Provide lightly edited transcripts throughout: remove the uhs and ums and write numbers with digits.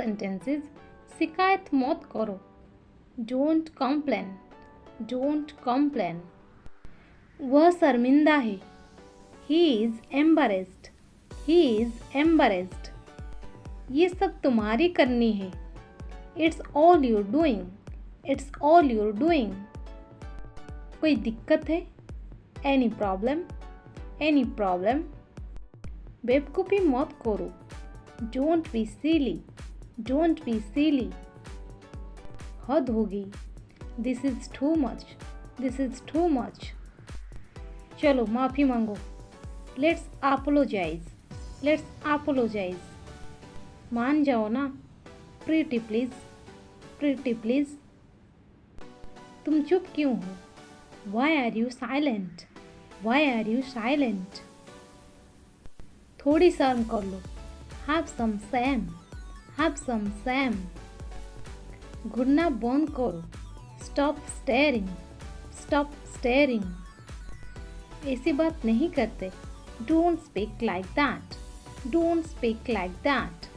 Sentences शिकायत मत करो। Don't complain, don't complain. वह शर्मिंदा है। He is embarrassed, he is embarrassed. ये सब तुम्हारी करनी है। It's all your doing, it's all your doing. कोई दिक्कत है? Any problem, any problem. बेवकूफ़ी मत करो। Don't be silly, don't be silly. हद होगी। This is too much, this is too much. चलो माफ़ी मांगो। Let's apologise, let's apologise. मान जाओ ना। Pretty please, pretty please. तुम चुप क्यों हो? Why are you silent? Why are you silent? थोड़ी शर्म कर लो। Have some shame, have some shame. घूरना बंद करो। Stop staring, stop staring. ऐसी बात नहीं करते। Don't speak like that, don't speak like that.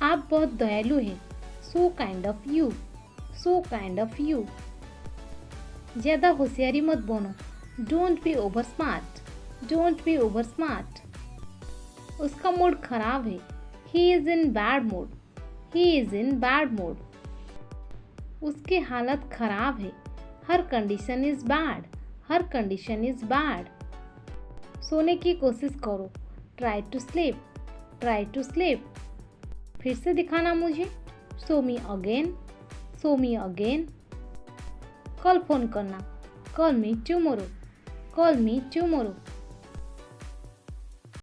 आप बहुत दयालु हैं। So kind of you, so kind of you. ज़्यादा होशियारी मत बनो। Don't be over smart, don't be over smart. उसका मूड खराब है। He is in bad mood, he is in bad mood. उसकी हालत खराब है। Her condition is bad, her condition is bad. सोने की कोशिश करो। Try to sleep, try to sleep. फिर से दिखाना मुझे। Show me again, show me again. कल फोन करना। Call me tomorrow, call me tomorrow.